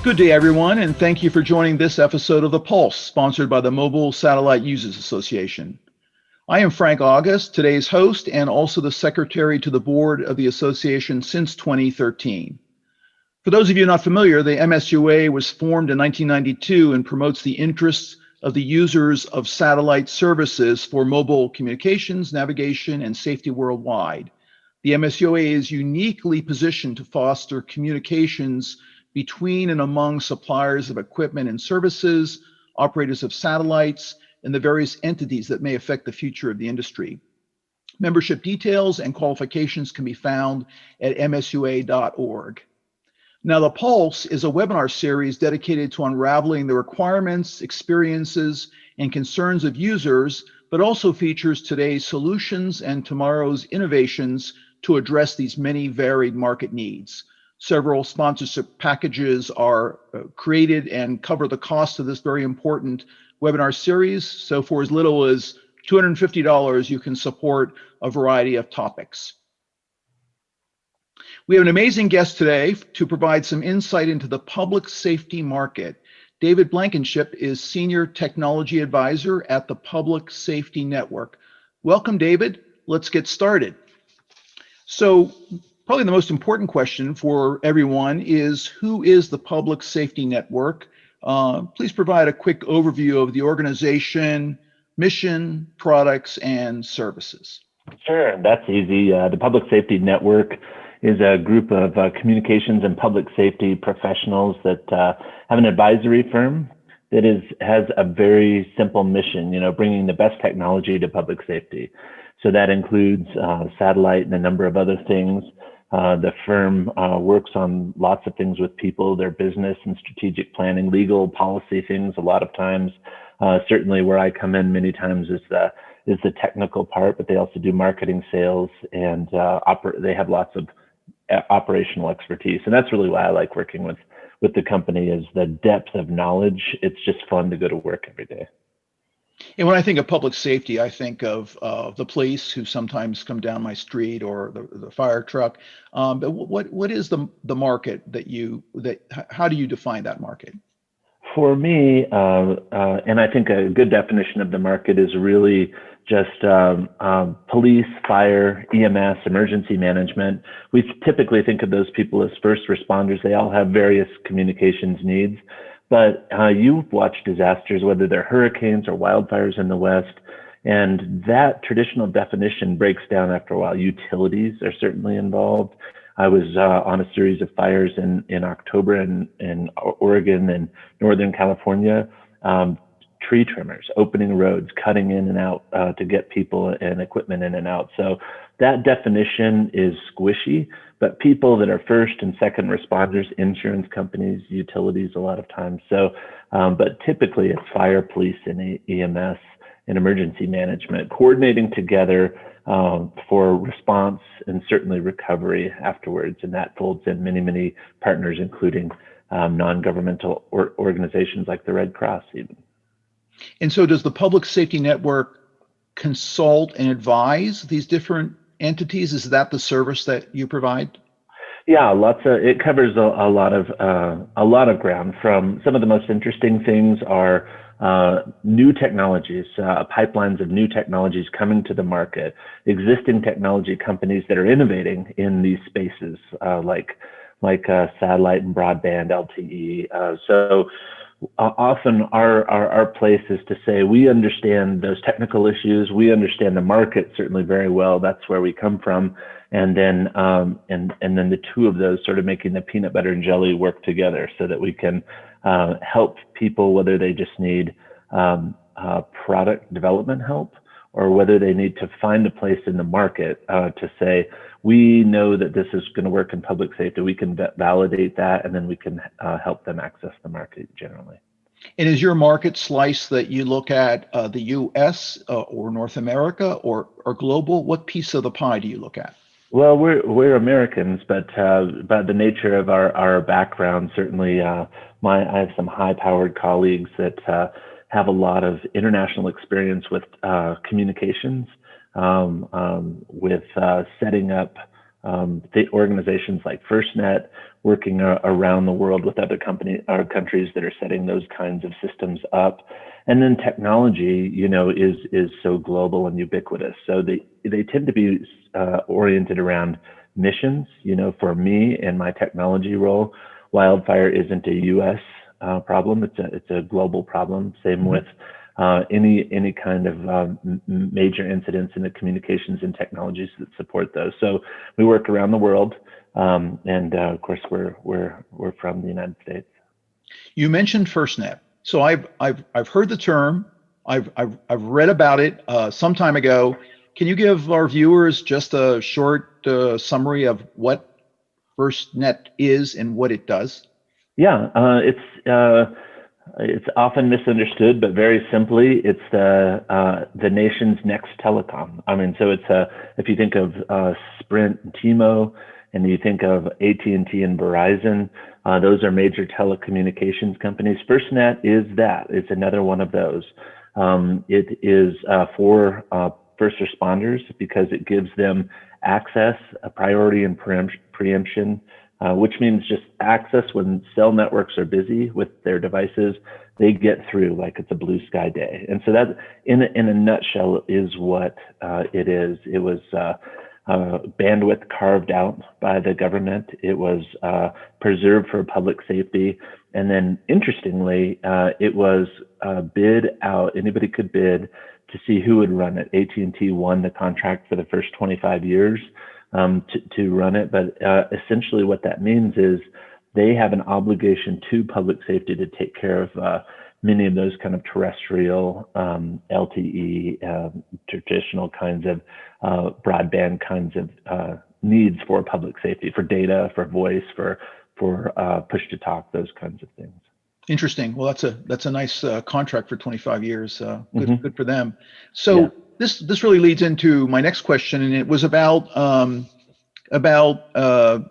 Good day, everyone, and thank you for joining this episode of The Pulse, sponsored by the Mobile Satellite Users Association. I am Frank August, today's host, and also the secretary to the board of the association since 2013. For those of you not familiar, the MSUA was formed in 1992 and promotes the interests of the users of satellite services for mobile communications, navigation, and safety worldwide. The MSUA is uniquely positioned to foster communications between and among suppliers of equipment and services, operators of satellites, and the various entities that may affect the future of the industry. Membership details and qualifications can be found at msua.org. Now, The Pulse is a webinar series dedicated to unraveling the requirements, experiences, and concerns of users, but also features today's solutions and tomorrow's innovations to address these many varied market needs. Several sponsorship packages are created and cover the cost of this very important webinar series. So for as little as $250, you can support a variety of topics. We have an amazing guest today to provide some insight into the public safety market. David Blankinship is Senior Technology Advisor at the Public Safety Network. Welcome, David. Let's get started. So probably the most important question for everyone is, who is the Public Safety Network? Please provide a quick overview of the organization, mission, products, and services. Sure, that's easy. The Public Safety Network is a group of communications and public safety professionals that have an advisory firm that has a very simple mission, bringing the best technology to public safety. So that includes satellite and a number of other things. The firm works on lots of things with people, their business and strategic planning, legal policy things a lot of times. Certainly where I come in many times is the technical part, but they also do marketing, sales, and they have lots of operational expertise. And that's really why I like working with the company, is the depth of knowledge. It's just fun to go to work every day. And when I think of public safety, I think of the police who sometimes come down my street, or the fire truck. But what is the market how do you define that market? For me, and I think a good definition of the market is really just police, fire, EMS, emergency management. We typically think of those people as first responders. They all have various communications needs. But you've watched disasters, whether they're hurricanes or wildfires in the West, and that traditional definition breaks down after a while. Utilities are certainly involved. I was on a series of fires in October in Oregon and Northern California. Tree trimmers, opening roads, cutting in and out to get people and equipment in and out. So that definition is squishy, but people that are first and second responders, insurance companies, utilities a lot of times. So, but typically it's fire, police, and EMS and emergency management, coordinating together for response and certainly recovery afterwards. And that folds in many, many partners, including non-governmental organizations like the Red Cross even. And so does the Public Safety Network consult and advise these different entities? Is that the service that you provide? Yeah, it covers a lot of ground. From some of the most interesting things are new technologies, pipelines of new technologies coming to the market, existing technology companies that are innovating in these spaces, like satellite and broadband, LTE. Often our place is to say, we understand those technical issues, we understand the market certainly very well. That's where we come from, and then the two of those sort of making the peanut butter and jelly work together, so that we can help people, whether they just need product development help, or whether they need to find a place in the market to say, we know that this is going to work in public safety. We can validate that, and then we can help them access the market generally. And is your market slice that you look at the U.S. Or North America or global? What piece of the pie do you look at? Well, we're Americans, but by the nature of our background, certainly I have some high-powered colleagues that have a lot of international experience with communications, with setting up the organizations like FirstNet working around the world with other countries that are setting those kinds of systems up. And then technology, is so global and ubiquitous. So they tend to be oriented around missions. For me and my technology role, wildfire isn't a U.S. Problem. It's a global problem. Same with any kind of major incidents in the communications and technologies that support those. So we work around the world, and of course we're from the United States. You mentioned FirstNet. So I've heard the term. I've read about it some time ago. Can you give our viewers just a short summary of what FirstNet is and what it does? Yeah, it's often misunderstood, but very simply, it's the nation's next telecom. I mean, so it's if you think of Sprint and T-Mo, and you think of AT&T and Verizon, those are major telecommunications companies. FirstNet is that. It's another one of those. It is for first responders because it gives them access, a priority and preemption, which means just access when cell networks are busy with their devices. They get through like it's a blue sky day. And so that, in a nutshell, is what it is. It was bandwidth carved out by the government. It was preserved for public safety. And then, interestingly, it was bid out. Anybody could bid to see who would run it. AT&T won the contract for the first 25 years. To run it, but essentially what that means is they have an obligation to public safety to take care of many of those kind of terrestrial LTE, traditional kinds of broadband kinds of needs for public safety, for data, for voice, for push to talk, those kinds of things. Interesting. Well, that's a nice contract for 25 years. Good for them. So. Yeah. This really leads into my next question, and it was about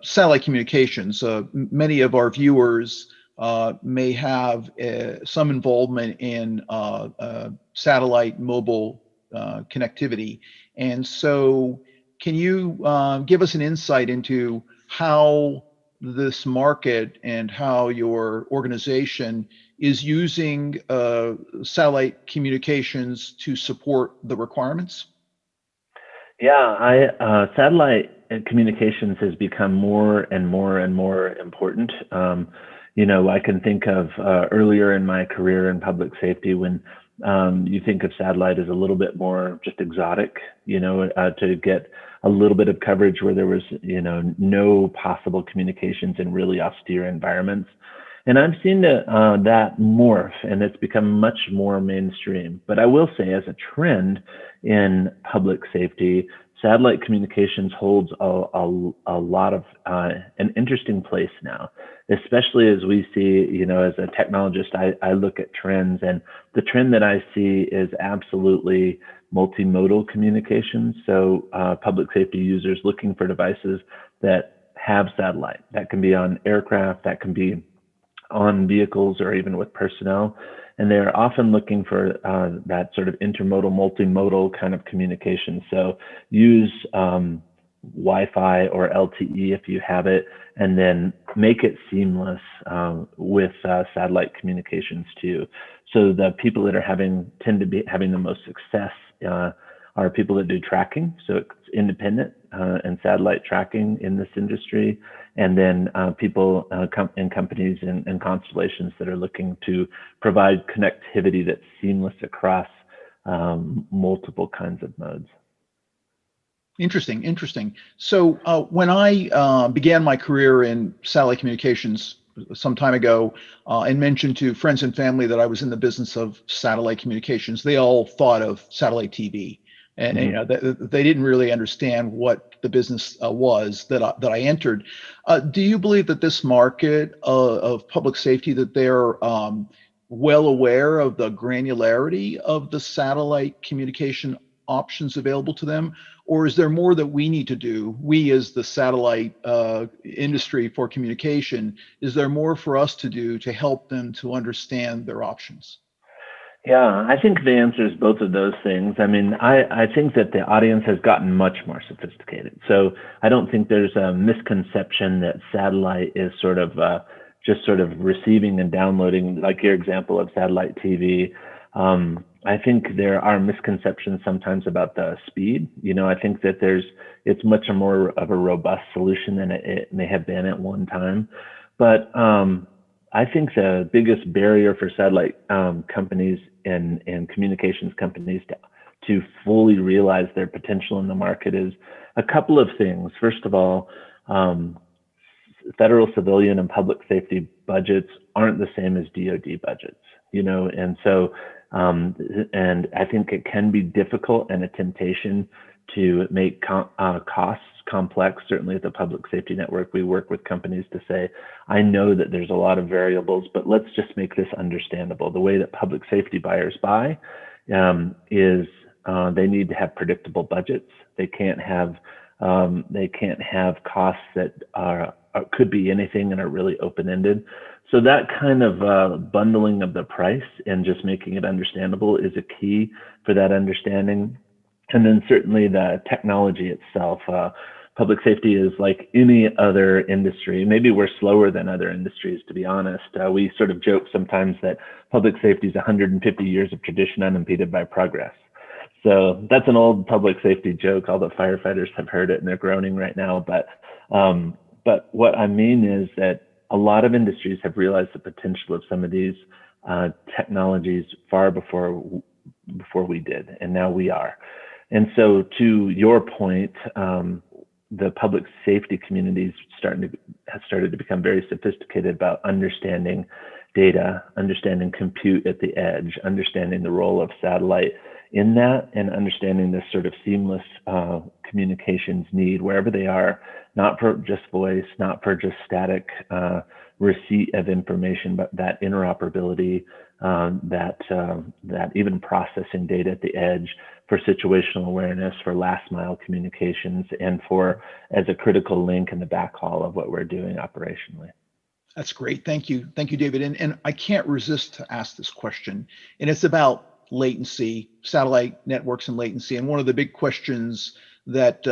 satellite communications. Many of our viewers may have some involvement in satellite mobile connectivity, and so can you give us an insight into how this market and how your organization is using satellite communications to support the requirements? Yeah, satellite communications has become more and more and more important. I can think of earlier in my career in public safety when you think of satellite as a little bit more just exotic, to get a little bit of coverage where there was, no possible communications in really austere environments. And I've seen that morph, and it's become much more mainstream. But I will say, as a trend in public safety, satellite communications holds a lot of an interesting place now, especially as we see, as a technologist, I look at trends, and the trend that I see is absolutely multimodal communications. So public safety users looking for devices that have satellite. That can be on aircraft, that can be on vehicles, or even with personnel. And they're often looking for that sort of intermodal, multimodal kind of communication. So use Wi-Fi or LTE if you have it, and then make it seamless with satellite communications too. So the people that tend to be having the most success are people that do tracking. So it's independent and satellite tracking in this industry. And then people in companies and constellations that are looking to provide connectivity that's seamless across multiple kinds of modes. Interesting. So when I began my career in satellite communications some time ago, and mentioned to friends and family that I was in the business of satellite communications, they all thought of satellite TV. And they didn't really understand what the business was that I entered. Do you believe that this market of public safety, that they're well aware of the granularity of the satellite communication options available to them? Or is there more that we need to do, we as the satellite industry for communication, is there more for us to do to help them to understand their options? Yeah, I think the answer is both of those things. I mean, I think that the audience has gotten much more sophisticated. So I don't think there's a misconception that satellite is sort of just sort of receiving and downloading, like your example of satellite TV. I think there are misconceptions sometimes about the speed. I think that it's much more of a robust solution than it may have been at one time. But I think the biggest barrier for satellite companies and communications companies to fully realize their potential in the market is a couple of things. First of all, federal civilian and public safety budgets aren't the same as DoD budgets, and so and I think it can be difficult and a temptation to make costs complex. Certainly at the Public Safety Network, we work with companies to say, I know that there's a lot of variables, but let's just make this understandable. The way that public safety buyers buy is they need to have predictable budgets. They can't have costs that could be anything and are really open-ended. So that kind of bundling of the price and just making it understandable is a key for that understanding. And then certainly the technology itself. Public safety is like any other industry. Maybe we're slower than other industries, to be honest. We sort of joke sometimes that public safety is 150 years of tradition unimpeded by progress. So that's an old public safety joke. All the firefighters have heard it and they're groaning right now. But what I mean is that a lot of industries have realized the potential of some of these technologies far before we did, and now we are. And so to your point, the public safety communities have started to become very sophisticated about understanding data, understanding compute at the edge, understanding the role of satellite in that, and understanding this sort of seamless communications need wherever they are, not for just voice, not for just static receipt of information, but that interoperability, that even processing data at the edge for situational awareness, for last mile communications, and for as a critical link in the backhaul of what we're doing operationally. That's great. Thank you. Thank you, David. And I can't resist to ask this question. And it's about latency, satellite networks and latency. And one of the big questions that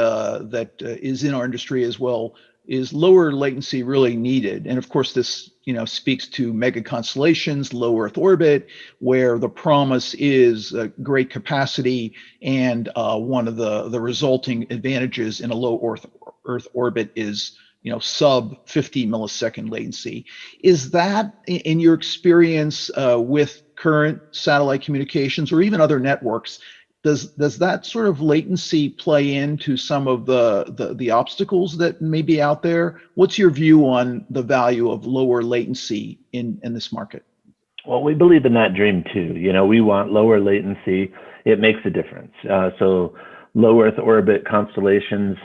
is in our industry as well is lower latency really needed? And of course, this speaks to mega constellations, low Earth orbit, where the promise is great capacity, and one of the resulting advantages in a low Earth orbit is sub 50 millisecond latency. Is that, in your experience with current satellite communications or even other networks, does that sort of latency play into some of the obstacles that may be out there? What's your view on the value of lower latency in this market? Well, we believe in that dream too. We want lower latency. It makes a difference. So low Earth orbit constellations,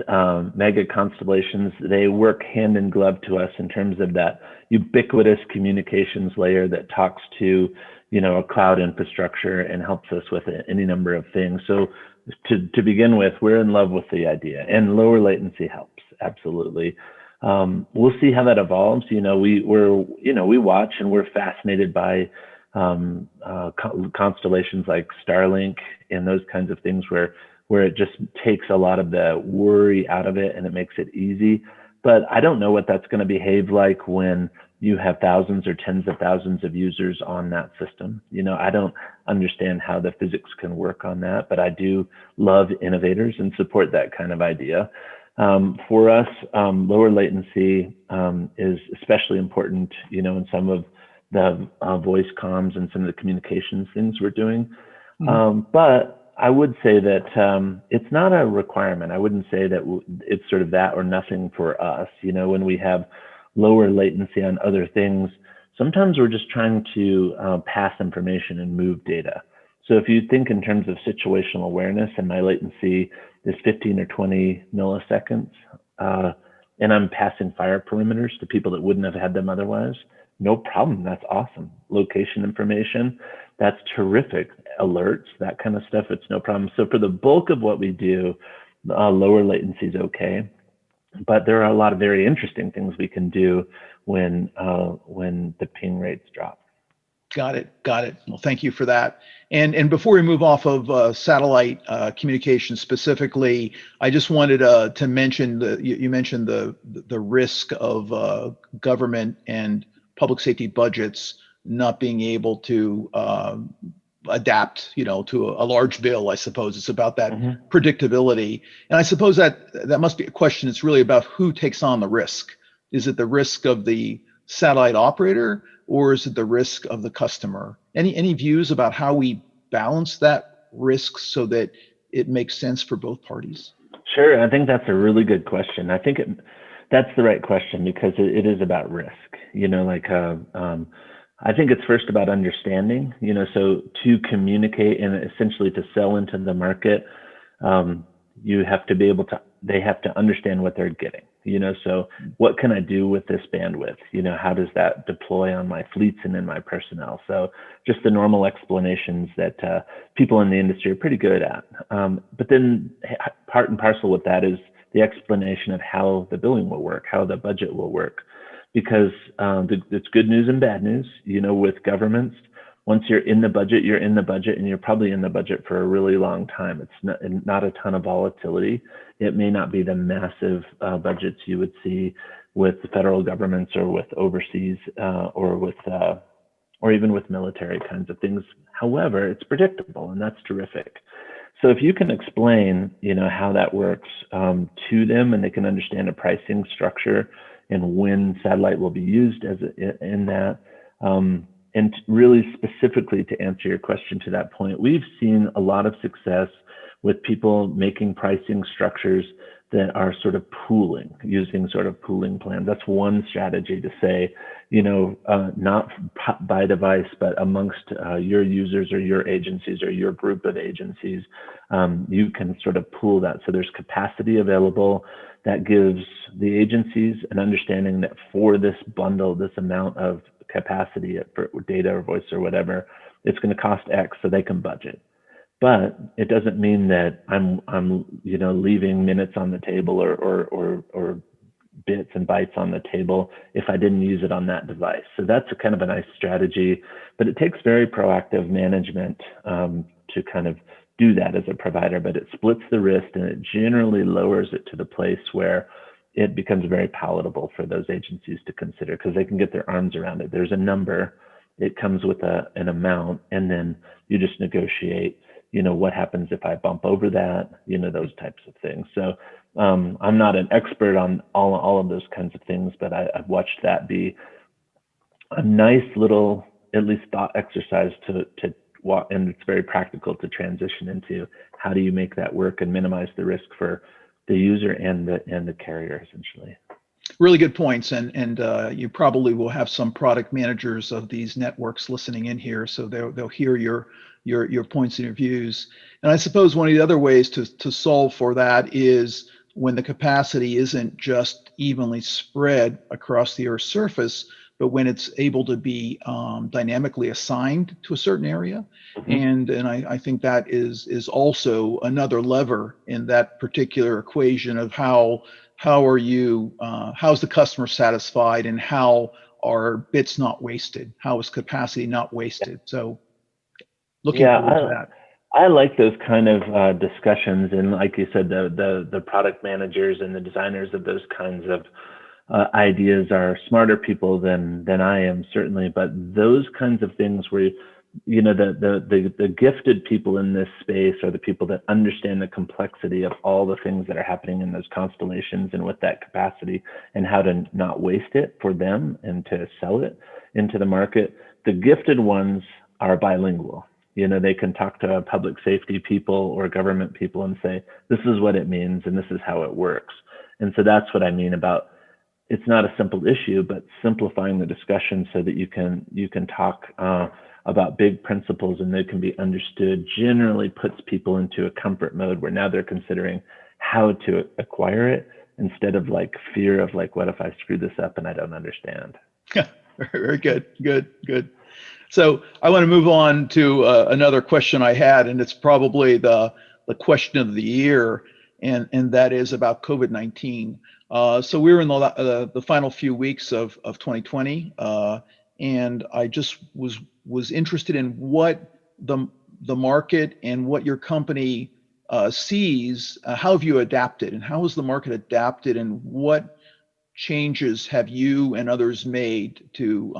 mega constellations, they work hand in glove to us in terms of that ubiquitous communications layer that talks to a cloud infrastructure and helps us with any number of things. So to begin with, we're in love with the idea, and lower latency helps, absolutely. We'll see how that evolves. We watch and we're fascinated by constellations like Starlink and those kinds of things where it just takes a lot of the worry out of it and it makes it easy. But I don't know what that's going to behave like when you have thousands or tens of thousands of users on that system. I don't understand how the physics can work on that, but I do love innovators and support that kind of idea. For us, lower latency is especially important, in some of the voice comms and some of the communications things we're doing. But I would say that it's not a requirement. I wouldn't say that it's sort of that or nothing for us. When we have lower latency on other things, sometimes we're just trying to pass information and move data. So if you think in terms of situational awareness, and my latency is 15 or 20 milliseconds, and I'm passing fire perimeters to people that wouldn't have had them otherwise, no problem. That's awesome. Location information, that's terrific. Alerts, that kind of stuff, it's no problem. So for the bulk of what we do, lower latency is okay. But there are a lot of very interesting things we can do when the ping rates drop. Got it. Got it. Well, thank you for that. And before we move off of satellite communication specifically, I just wanted to mention you mentioned the risk of government and public safety budgets not being able to adapt, to a large bill. I suppose it's about that Mhm. predictability, and I suppose that must be a question. It's really about who takes on the risk. Is it the risk of the satellite operator, or is it the risk of the customer? Any views about how we balance that risk so that it makes sense for both parties? Sure, I think that's a really good question. I think that's the right question because it is about risk. I think it's first about understanding. So to communicate and essentially to sell into the market, you have to be able to. They have to understand what they're getting. So what can I do with this bandwidth? How does that deploy on my fleets and in my personnel? So just the normal explanations that people in the industry are pretty good at. But then part and parcel with that is the explanation of how the billing will work, how the budget will work. Because it's good news and bad news, with governments. Once you're in the budget, you're in the budget, and you're probably in the budget for a really long time. It's not a ton of volatility. It may not be the massive budgets you would see with the federal governments or with overseas or even with military kinds of things. However, it's predictable, and that's terrific. So if you can explain, how that works to them, and they can understand a pricing structure and when satellite will be used in that. And really specifically to answer your question to that point, we've seen a lot of success with people making pricing structures that are sort of pooling, using sort of pooling plans. That's one strategy to say, not by device, but amongst your users or your agencies or your group of agencies, you can sort of pool that. So there's capacity available that gives the agencies an understanding that for this bundle, this amount of capacity for data or voice or whatever, it's going to cost X, so they can budget. But it doesn't mean that I'm leaving minutes on the table or bits and bytes on the table if I didn't use it on that device. So that's a kind of a nice strategy, but it takes very proactive management to kind of do that as a provider, but it splits the risk and it generally lowers it to the place where it becomes very palatable for those agencies to consider because they can get their arms around it. There's a number, it comes with an amount, and then you just negotiate, what happens if I bump over that, those types of things. So I'm not an expert on all of those kinds of things, but I've watched that be a nice little, at least thought exercise to walk, and it's very practical to transition into how do you make that work and minimize the risk for the user and the carrier, essentially. Really good points, and you probably will have some product managers of these networks listening in here, so they'll hear your points and your views. And I suppose one of the other ways to solve for that is when the capacity isn't just evenly spread across the Earth's surface, but when it's able to be dynamically assigned to a certain area. Mm-hmm. And I think that is also another lever in that particular equation of how are you, how's the customer satisfied, and how are bits not wasted? How is capacity not wasted? So looking forward to that. I like those kind of discussions, and like you said, the product managers and the designers of those kinds of ideas are smarter people than I am, certainly. But those kinds of things where the gifted people in this space are the people that understand the complexity of all the things that are happening in those constellations and with that capacity and how to not waste it for them and to sell it into the market. The gifted ones are bilingual. They can talk to public safety people or government people and say, this is what it means and this is how it works. And so that's what I mean about, it's not a simple issue, but simplifying the discussion so that you can talk about big principles and they can be understood generally puts people into a comfort mode where now they're considering how to acquire it instead of like fear of like, what if I screw this up and I don't understand? Very good. Good. So I want to move on to another question I had, and it's probably the question of the year, and that is about COVID-19. So we were in the final few weeks of 2020, and I just was interested in what the market and what your company sees. How have you adapted, and how has the market adapted, and what changes have you and others made to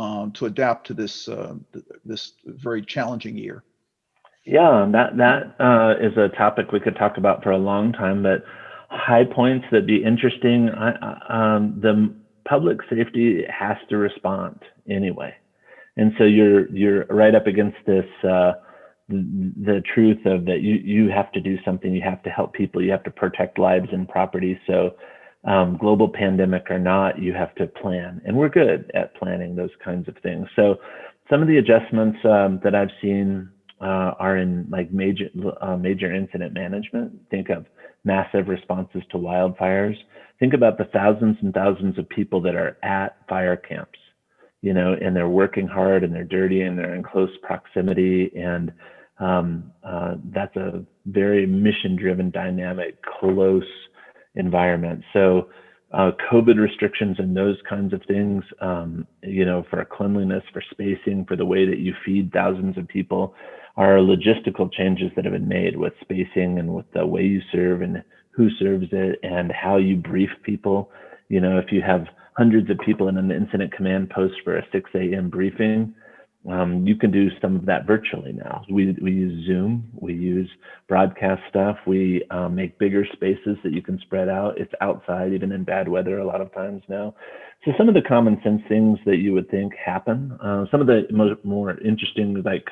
adapt to this very challenging year? Yeah, that is a topic we could talk about for a long time, but high points that'd be interesting. The public safety has to respond anyway, and so you're right up against this the truth of that you have to do something. You have to help people. You have to protect lives and property. So global pandemic or not, you have to plan, and we're good at planning those kinds of things. So some of the adjustments that I've seen are in like major incident management. Think of massive responses to wildfires. Think about the thousands and thousands of people that are at fire camps, and they're working hard and they're dirty and they're in close proximity. And that's a very mission-driven, dynamic, close environment. So COVID restrictions and those kinds of things, for cleanliness, for spacing, for the way that you feed thousands of people, are logistical changes that have been made with spacing and with the way you serve and who serves it and how you brief people. If you have hundreds of people in an incident command post for a 6 a.m. briefing, you can do some of that virtually now. We use Zoom, we use broadcast stuff, we make bigger spaces that you can spread out. It's outside, even in bad weather a lot of times now. So some of the common sense things that you would think happen, some of the more interesting, like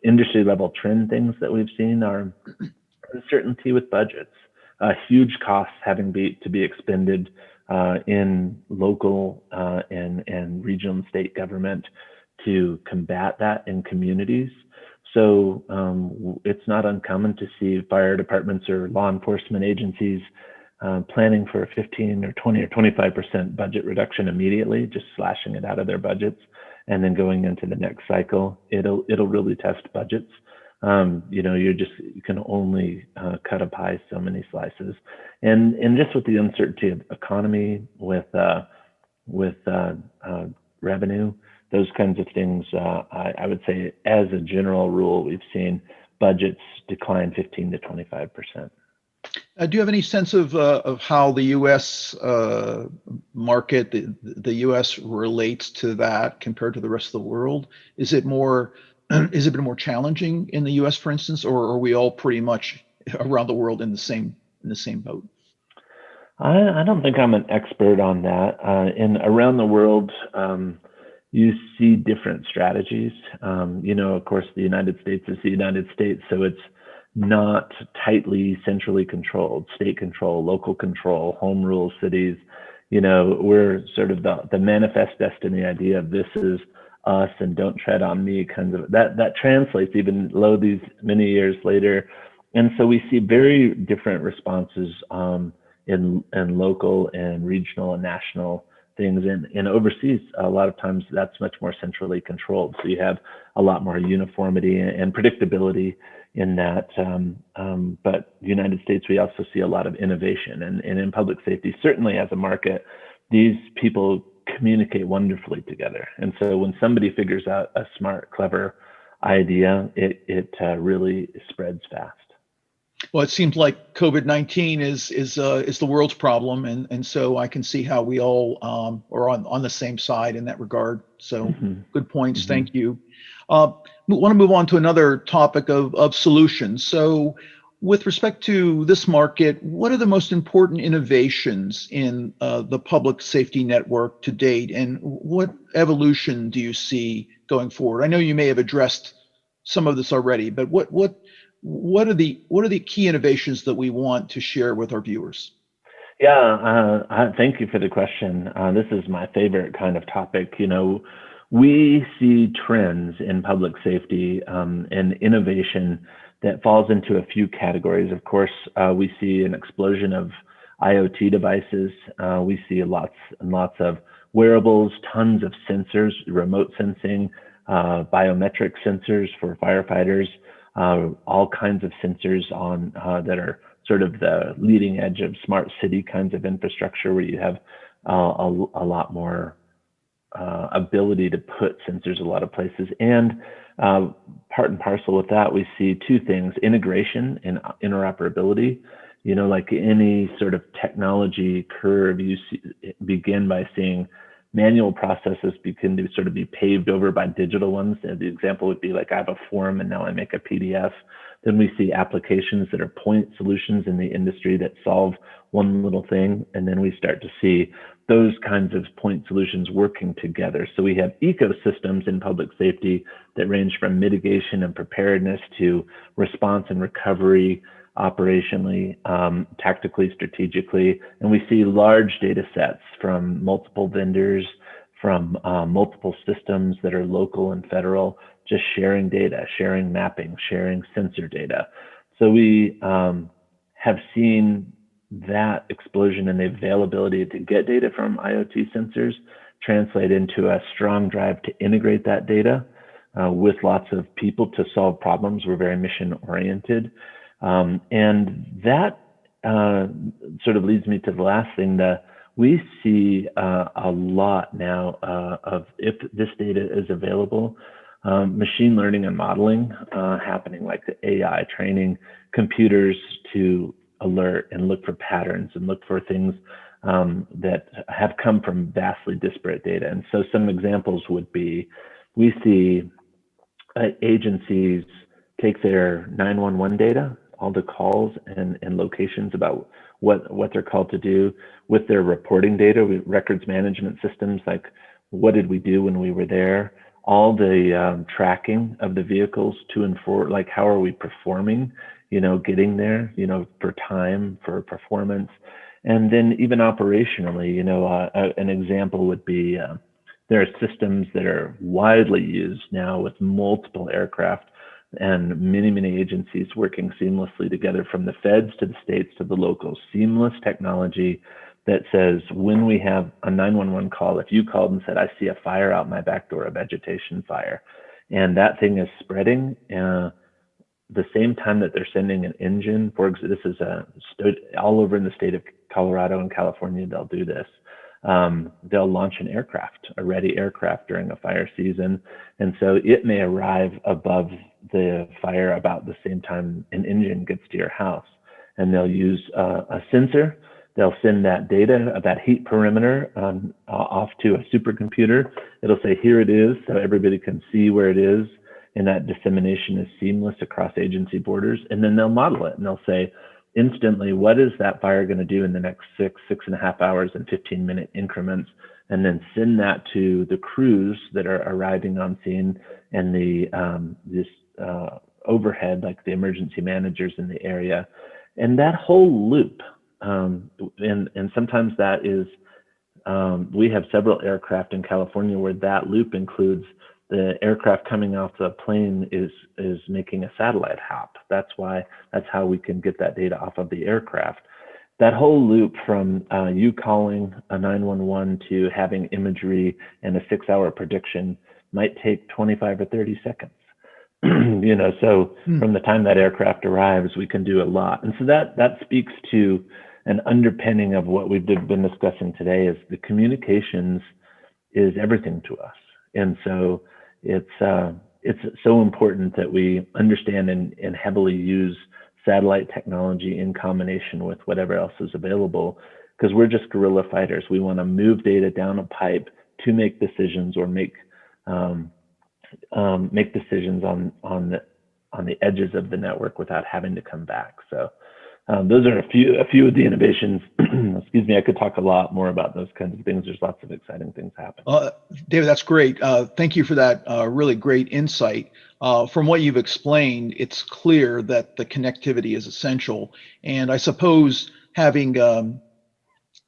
industry level trend things that we've seen are uncertainty with budgets, huge costs having to be expended in local and regional and state government to combat that in communities. So it's not uncommon to see fire departments or law enforcement agencies planning for a 15 or 20 or 25% budget reduction immediately, just slashing it out of their budgets, and then going into the next cycle. It'll really test budgets. You can only cut a pie so many slices, and just with the uncertainty of economy, with revenue, those kinds of things, I would say as a general rule, we've seen budgets decline 15 to 25%. Do you have any sense of how the U.S. Market, the U.S. relates to that compared to the rest of the world? Is it more challenging in the U.S., for instance, or are we all pretty much around the world in the same boat? I don't think I'm an expert on that. Around the world, you see different strategies. Of course, the United States is the United States, so it's not tightly centrally controlled. State control, local control, home rule cities. We're sort of the manifest destiny idea of this is us and don't tread on me kinds of that translates even though these many years later. And so we see very different responses in local and regional and national things, and overseas a lot of times that's much more centrally controlled, so you have a lot more uniformity and predictability in that. But the United States, we also see a lot of innovation, and in public safety, certainly as a market, these people communicate wonderfully together. And so when somebody figures out a smart, clever idea, it really spreads fast. Well, it seems like COVID-19 is the world's problem, and so I can see how we all are on the same side in that regard. So good points. Mm-hmm. Thank you. I want to move on to another topic of solutions. So with respect to this market, what are the most important innovations in the public safety network to date, and what evolution do you see going forward? I know you may have addressed some of this already, but what are the key innovations that we want to share with our viewers? Yeah, thank you for the question. This is my favorite kind of topic. We see trends in public safety and innovation that falls into a few categories. Of course, we see an explosion of IoT devices. We see lots and lots of wearables, tons of sensors, remote sensing, biometric sensors for firefighters, all kinds of sensors on that are sort of the leading edge of smart city kinds of infrastructure, where you have a lot more ability to put sensors a lot of places. And part and parcel with that, we see two things: integration and interoperability. You know, like any sort of technology curve, you begin by seeing manual processes begin to sort of be paved over by digital ones. And the example would be like, I have a form and now I make a PDF. Then we see applications that are point solutions in the industry that solve one little thing. And then we start to see those kinds of point solutions working together. So we have ecosystems in public safety that range from mitigation and preparedness to response and recovery, operationally, tactically, strategically. And we see large data sets from multiple vendors, from multiple systems that are local and federal, just sharing data, sharing mapping, sharing sensor data. So we have seen that explosion in the availability to get data from IoT sensors translate into a strong drive to integrate that data with lots of people to solve problems. We're very mission oriented. And that sort of leads me to the last thing, that we see a lot now of, if this data is available, machine learning and modeling happening, like the AI training computers to alert and look for patterns and look for things that have come from vastly disparate data. And so some examples would be, we see agencies take their 911 data, all the calls and locations about what they're called to do, with their reporting data, with records management systems, like what did we do when we were there, all the tracking of the vehicles to and for, like how are we performing, you know, getting there, you know, for time, for performance. And then even operationally, you know, an example would be, there are systems that are widely used now with multiple aircraft and many agencies working seamlessly together, from the feds to the states to the locals. Seamless technology that says, when we have a 911 call, if you called and said, I see a fire out my back door, a vegetation fire, and that thing is spreading, the same time that they're sending an engine, for example, this is all over in the state of Colorado and California, they'll do this. They'll launch an aircraft, a ready aircraft during a fire season. And so it may arrive above the fire about the same time an engine gets to your house. And they'll use a sensor. They'll send that data, that heat perimeter, off to a supercomputer. It'll say, here it is, so everybody can see where it is. And that dissemination is seamless across agency borders. And then they'll model it and they'll say, instantly, what is that fire going to do in the next 6.5 hours and 15-minute increments, and then send that to the crews that are arriving on scene and the overhead, like the emergency managers in the area. And that whole loop, and sometimes that is, we have several aircraft in California where that loop includes the aircraft coming off the plane is making a satellite hop. That's how we can get that data off of the aircraft. That whole loop from you calling a 911 to having imagery and a 6-hour prediction might take 25 or 30 seconds. You know, so from the time that aircraft arrives, we can do a lot. And so that speaks to an underpinning of what we've been discussing today, is the communications is everything to us. And so it's so important that we understand and heavily use satellite technology in combination with whatever else is available, because we're just guerrilla fighters. We want to move data down a pipe to make decisions, or make decisions on the edges of the network without having to come back. So those are a few of the innovations. Excuse me, I could talk a lot more about those kinds of things. There's lots of exciting things happening. David, that's great. Thank you for that really great insight. From what you've explained, it's clear that the connectivity is essential. And I suppose having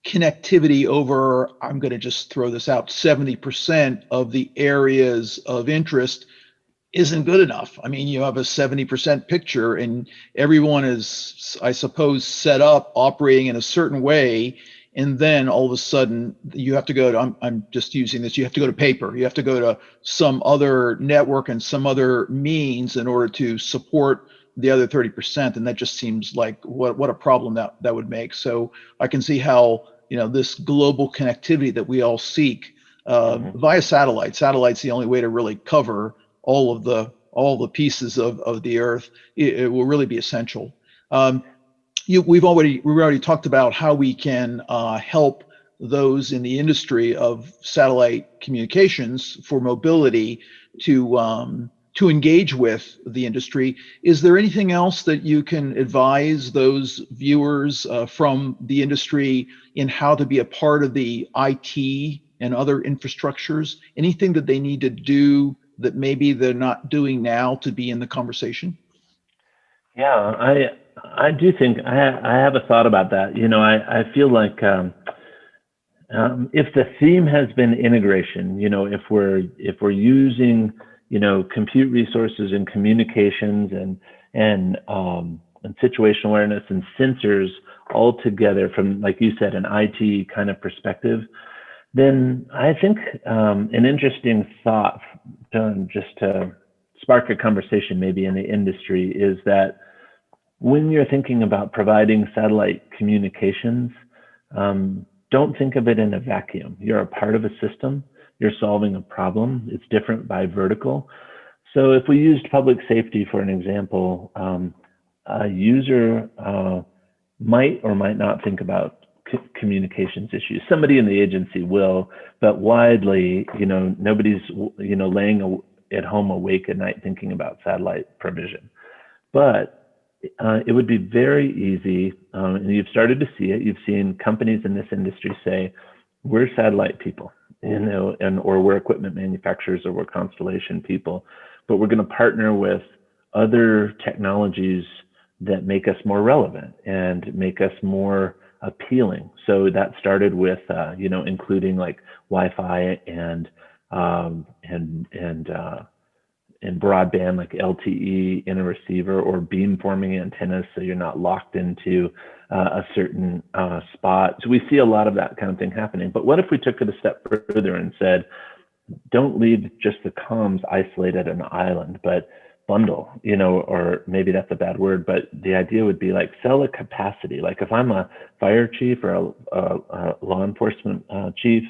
connectivity over, I'm going to just throw this out, 70% of the areas of interest isn't good enough. I mean, you have a 70% picture and everyone is, I suppose, set up operating in a certain way. And then all of a sudden you have to go to, I'm just using this, you have to go to paper. You have to go to some other network and some other means in order to support the other 30%. And that just seems like what a problem that would make. So I can see how, you know, this global connectivity that we all seek via satellite. Satellite's the only way to really cover all the pieces of the Earth. It will really be essential. We've already talked about how we can help those in the industry of satellite communications for mobility to engage with the industry. Is there anything else that you can advise those viewers from the industry in how to be a part of the IT and other infrastructures? Anything that they need to do that maybe they're not doing now to be in the conversation? Yeah, I do think I have a thought about that. I feel like if the theme has been integration, if we're using compute resources and communications and situational awareness and sensors all together from, like you said, an IT kind of perspective, then I think an interesting thought just to spark a conversation maybe in the industry is that when you're thinking about providing satellite communications, don't think of it in a vacuum. You're a part of a system. You're solving a problem. It's different by vertical. So if we used public safety for an example, a user might or might not think about communications issues. Somebody in the agency will, but widely, nobody's, laying at home awake at night thinking about satellite provision. But it would be very easy, and you've started to see it. You've seen companies in this industry say, we're satellite people, or we're equipment manufacturers, or we're constellation people, but we're going to partner with other technologies that make us more relevant and make us more appealing. So that started with, including like Wi-Fi and broadband, like LTE in a receiver, or beamforming antennas, so you're not locked into a certain spot. So we see a lot of that kind of thing happening. But what if we took it a step further and said, don't leave just the comms isolated on an island, but bundle, or maybe that's a bad word, but the idea would be like sell a capacity. Like if I'm a fire chief or a law enforcement chief,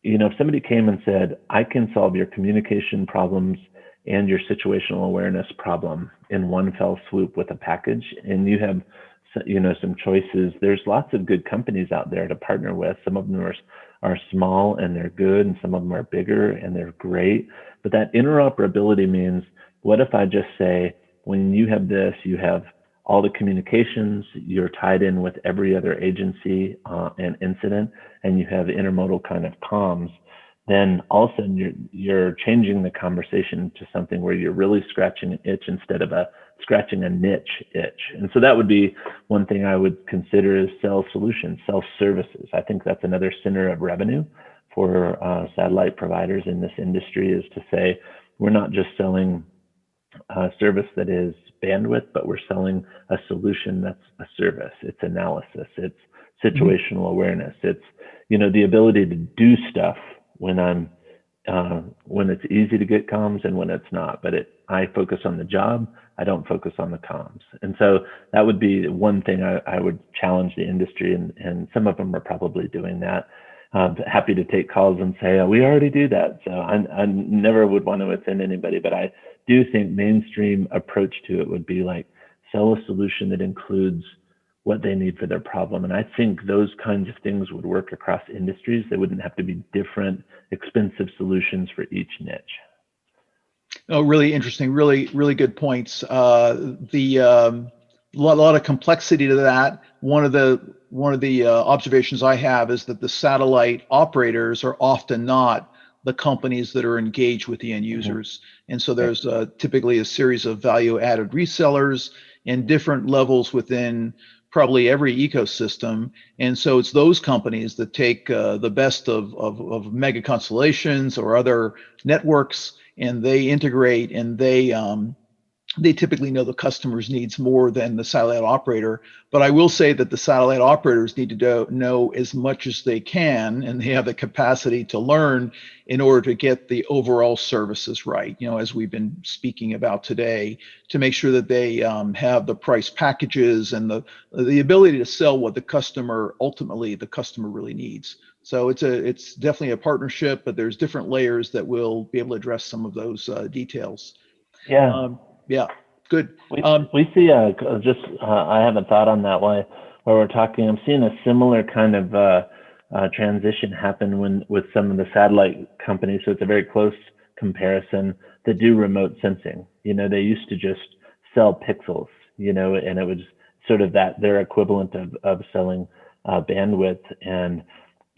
if somebody came and said, I can solve your communication problems and your situational awareness problem in one fell swoop with a package, and you have some choices. There's lots of good companies out there to partner with. Some of them are small and they're good, and some of them are bigger and they're great. But that interoperability means, what if I just say, when you have this, you have all the communications, you're tied in with every other agency and incident, and you have intermodal kind of comms, then all of a sudden you're changing the conversation to something where you're really scratching an itch instead of scratching a niche itch. And so that would be one thing I would consider is sell solutions, sell services. I think that's another center of revenue for satellite providers in this industry, is to say, we're not just selling a service that is bandwidth, but we're selling a solution that's a service. It's analysis, it's situational awareness, it's the ability to do stuff when it's easy to get comms and when it's not. But I focus on the job, I don't focus on the comms. And so that would be one thing I would challenge the industry, and some of them are probably doing that. Happy to take calls and say, oh, we already do that. So I never would want to offend anybody, but I do think mainstream approach to it would be like, sell a solution that includes what they need for their problem. And I think those kinds of things would work across industries. They wouldn't have to be different, expensive solutions for each niche. Oh, really interesting. Really, really good points. Lot of complexity to that. One of the observations I have is that the satellite operators are often not the companies that are engaged with the end users. And so there's typically a series of value-added resellers and different levels within probably every ecosystem. And so it's those companies that take the best of mega constellations or other networks, and they integrate, and they typically know the customer's needs more than the satellite operator. But I will say that the satellite operators need to know as much as they can, and they have the capacity to learn in order to get the overall services right, as we've been speaking about today, to make sure that they have the price packages and the ability to sell what the customer really needs. So it's definitely a partnership, but there's different layers that will be able to address some of those details. Yeah. Yeah, good. We see I have a thought on that why we're talking. I'm seeing a similar kind of transition happen with some of the satellite companies. So it's a very close comparison that do remote sensing. They used to just sell pixels, and it was sort of their equivalent of selling bandwidth, and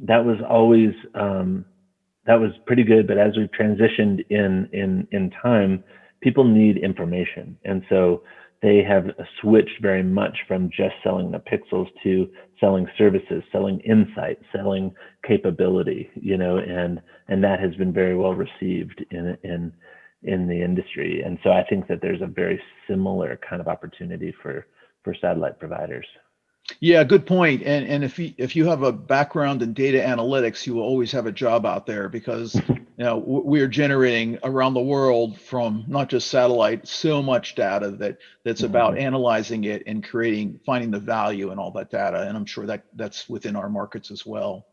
that was always that was pretty good. But as we've transitioned in time, people need information, and so they have switched very much from just selling the pixels to selling services, selling insight, selling capability, and that has been very well received in the industry. And so I think that there's a very similar kind of opportunity for satellite providers. Yeah, good point. And if you have a background in data analytics, you will always have a job out there because we're generating around the world from not just satellite so much data that's about analyzing it and finding the value in all that data. And I'm sure that's within our markets as well.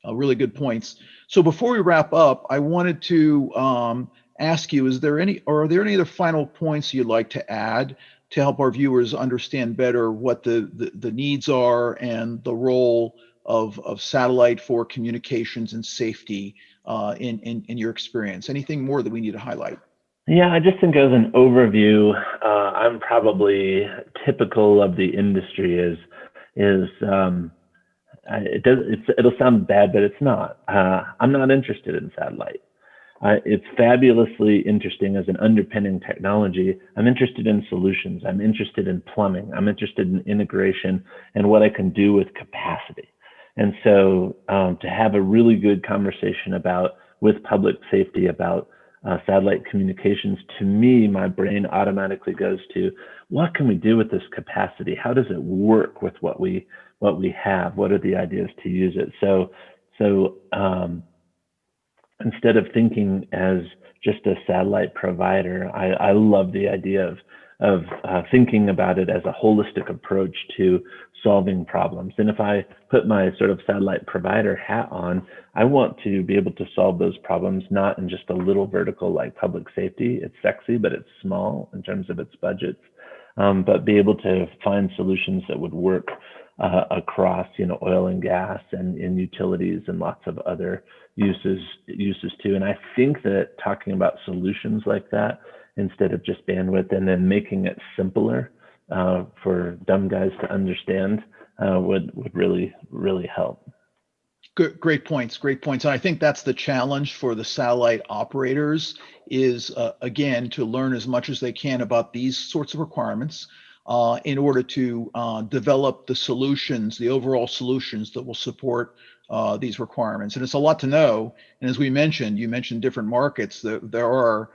Really good points. So before we wrap up, I wanted to ask you: are there any other final points you'd like to add to help our viewers understand better what the needs are and the role of satellite for communications and safety in your experience? Anything more that we need to highlight? Yeah, I just think as an overview, I'm probably typical of the industry. It'll sound bad, but it's not. I'm not interested in satellite. It's fabulously interesting as an underpinning technology. I'm interested in solutions. I'm interested in plumbing. I'm interested in integration and what I can do with capacity. And so to have a really good conversation with public safety about satellite communications, to me, my brain automatically goes to, what can we do with this capacity? How does it work with what we have? What are the ideas to use it? So instead of thinking as just a satellite provider, I love the idea of thinking about it as a holistic approach to solving problems. And if I put my sort of satellite provider hat on, I want to be able to solve those problems, not in just a little vertical like public safety. It's sexy, but it's small in terms of its budgets, but be able to find solutions that would work across, oil and gas and in utilities and lots of other uses too. And I think that talking about solutions like that instead of just bandwidth, and then making it simpler for dumb guys to understand would really, really help. Good, great points. And I think that's the challenge for the satellite operators is, again, to learn as much as they can about these sorts of requirements in order to develop the overall solutions that will support these requirements. And it's a lot to know. And as you mentioned different markets. There are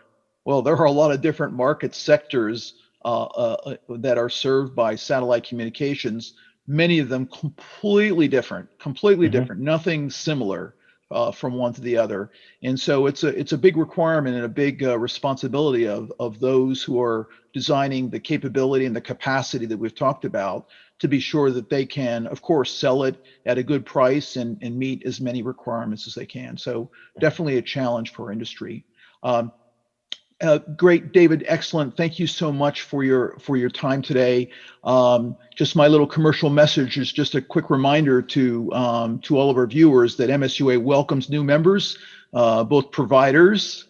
a lot of different market sectors that are served by satellite communications. Many of them completely different, nothing similar from one to the other. And so it's a big requirement and a big responsibility of those who are designing the capability and the capacity that we've talked about to be sure that they can, of course, sell it at a good price and meet as many requirements as they can. So definitely a challenge for industry. Great, David. Excellent. Thank you so much for your time today. Just my little commercial message is just a quick reminder to all of our viewers that MSUA welcomes new members, both providers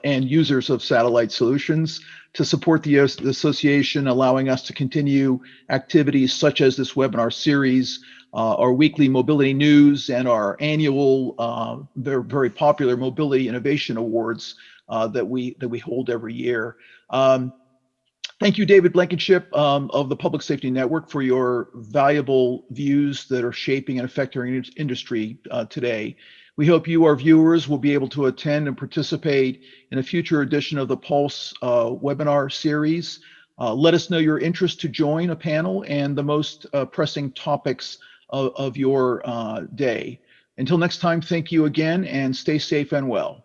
and users of satellite solutions, to support the association, allowing us to continue activities such as this webinar series, our weekly mobility news, and our annual, very, very popular Mobility Innovation Awards that we hold every year. Thank you, David Blankinship of the Public Safety Network, for your valuable views that are shaping and affecting our industry today. We hope you, our viewers, will be able to attend and participate in a future edition of the Pulse webinar series. Let us know your interest to join a panel and the most pressing topics of your day. Until next time, thank you again and stay safe and well.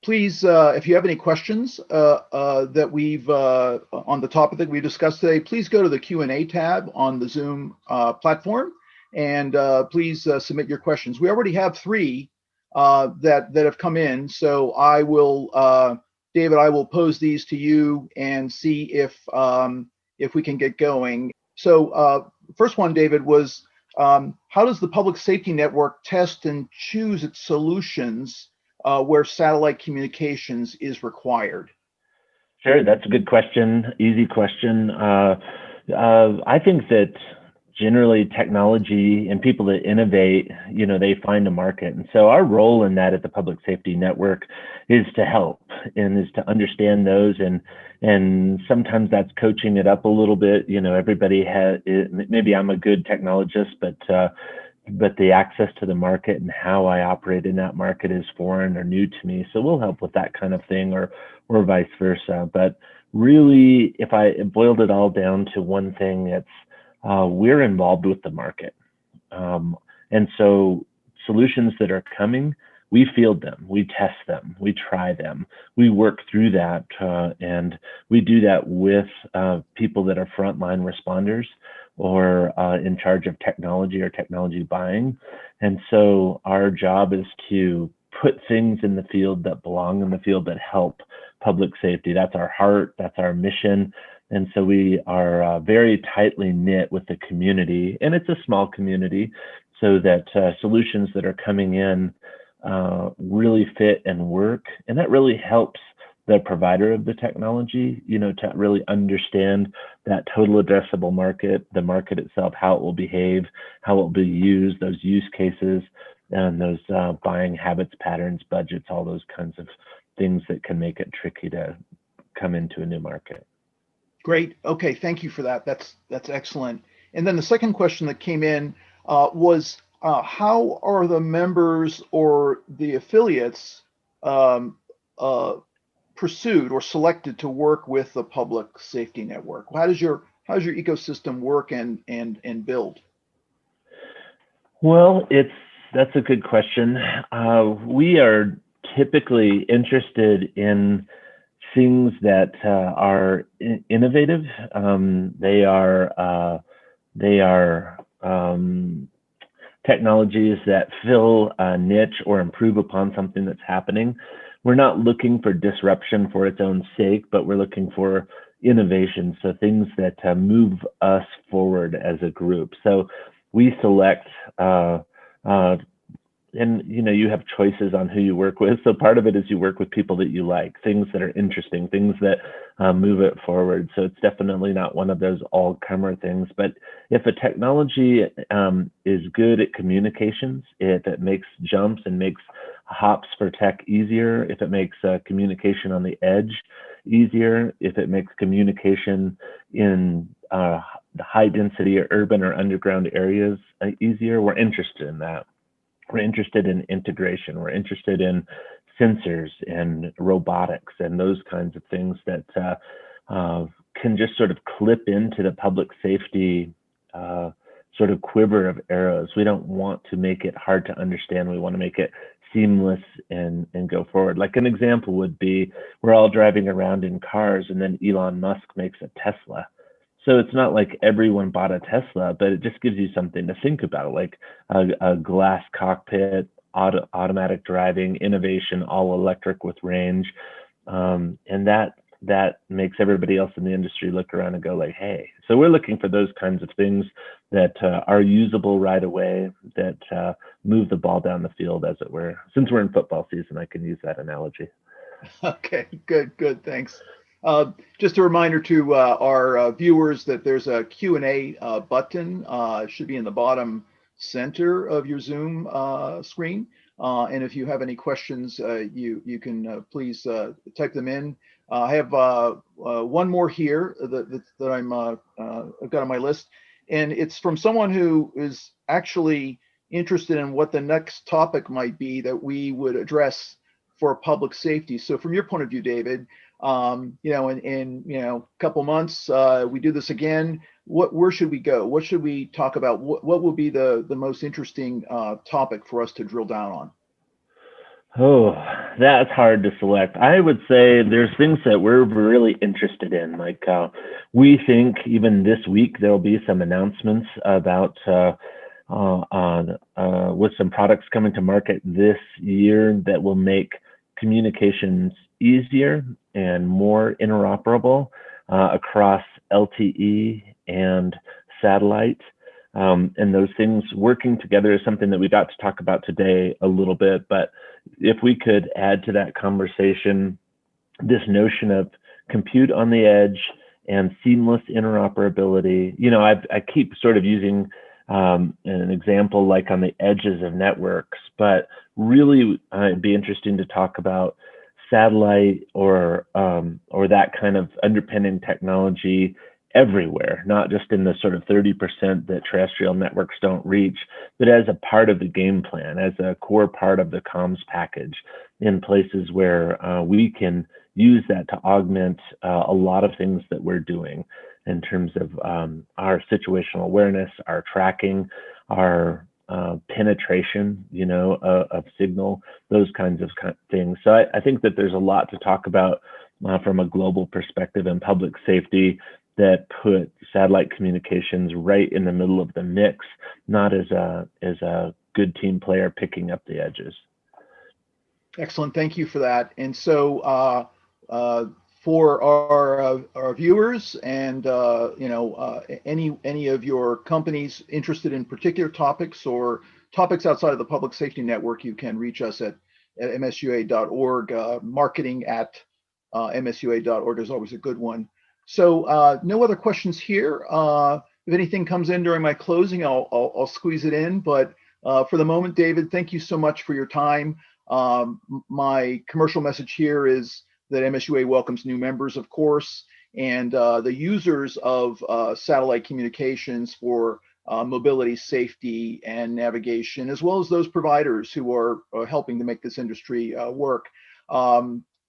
Please, if you have any questions that we've on the topic that we discussed today, please go to the Q&A tab on the Zoom platform and please submit your questions. We already have three that have come in, so I will, David, I will pose these to you and see if we can get going. So first one, David, was how does the public safety network test and choose its solutions where satellite communications is required? Sure, that's a good question, easy question. I think that generally technology and people that innovate, they find a market. And so our role in that at the Public Safety Network is to help and is to understand those. And sometimes that's coaching it up a little bit. Everybody has, maybe I'm a good technologist, but the access to the market and how I operate in that market is foreign or new to me. So we'll help with that kind of thing, or vice versa. But really, if I boiled it all down to one thing, it's we're involved with the market. And so solutions that are coming, we field them, we test them, we try them, we work through that, and we do that with people that are frontline responders or in charge of technology or technology buying. And so our job is to put things in the field that belong in the field that help public safety. That's our heart, that's our mission. And so we are very tightly knit with the community, and it's a small community, so that solutions that are coming in really fit and work. And that really helps the provider of the technology, to really understand that total addressable market, the market itself, how it will behave, how it will be used, those use cases, and those buying habits, patterns, budgets, all those kinds of things that can make it tricky to come into a new market. Great. Okay, thank you for that. That's excellent. And then the second question that came in was how are the members or the affiliates pursued or selected to work with the public safety network? How does your ecosystem work and build? Well, that's a good question. We are typically interested in things that are innovative. They are technologies that fill a niche or improve upon something that's happening. We're not looking for disruption for its own sake, but we're looking for innovation, so things that move us forward as a group. So we select, and you have choices on who you work with. So part of it is you work with people that you like, things that are interesting, things that move it forward. So it's definitely not one of those all-comer things. But if a technology is good at communications, if it makes jumps and makes hops for tech easier, if it makes communication on the edge easier, if it makes communication in the high-density or urban or underground areas easier, we're interested in that. We're interested in integration. We're interested in sensors and robotics and those kinds of things that can just sort of clip into the public safety sort of quiver of arrows. We don't want to make it hard to understand. We want to make it seamless and go forward. Like an example would be, we're all driving around in cars and then Elon Musk makes a Tesla. So it's not like everyone bought a Tesla, but it just gives you something to think about, like a glass cockpit, automatic driving, innovation, all electric with range. And that makes everybody else in the industry look around and go like, hey. So we're looking for those kinds of things that are usable right away, that move the ball down the field, as it were. Since we're in football season, I can use that analogy. Okay, good, thanks. Just a reminder to our viewers that there's a Q&A button. It should be in the bottom center of your Zoom screen. And if you have any questions, you can please type them in. I have one more here that I've got on my list, and it's from someone who is actually interested in what the next topic might be that we would address for public safety. So from your point of view, David, in a couple months, we do this again. Where should we go? What should we talk about? What will be the most interesting topic for us to drill down on? Oh, that's hard to select. I would say there's things that we're really interested in. Like we think even this week there'll be some announcements about with some products coming to market this year that will make communications easier and more interoperable across LTE and satellite. And those things working together is something that we got to talk about today a little bit. But if we could add to that conversation this notion of compute on the edge and seamless interoperability. I keep sort of using an example like on the edges of networks, but really it'd be interesting to talk about satellite or that kind of underpinning technology everywhere, not just in the sort of 30% that terrestrial networks don't reach, but as a part of the game plan, as a core part of the comms package in places where we can use that to augment a lot of things that we're doing in terms of our situational awareness, our tracking, our penetration, of signal, those kinds of things. So I think that there's a lot to talk about from a global perspective and public safety that put satellite communications right in the middle of the mix, not as a good team player picking up the edges. Excellent, thank you for that. And so for our viewers and any of your companies interested in particular topics or topics outside of the public safety network, you can reach us at msua.org. Marketing at msua.org is always a good one. So no other questions here. If anything comes in during my closing, I'll squeeze it in. But for the moment, David, thank you so much for your time. My commercial message here is that MSUA welcomes new members, of course, and the users of satellite communications for mobility, safety, and navigation, as well as those providers who are helping to make this industry work.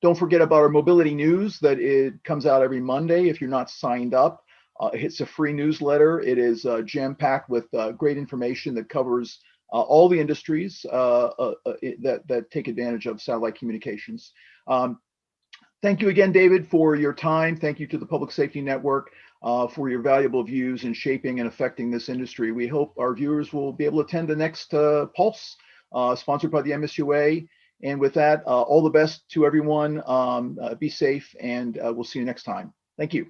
Don't forget about our mobility news that it comes out every Monday. If you're not signed up, it's a free newsletter. It is jam-packed with great information that covers all the industries that take advantage of satellite communications. Thank you again, David, for your time. Thank you to the Public Safety Network for your valuable views in shaping and affecting this industry. We hope our viewers will be able to attend the next Pulse, sponsored by the MSUA. And with that, all the best to everyone. Be safe, and we'll see you next time. Thank you.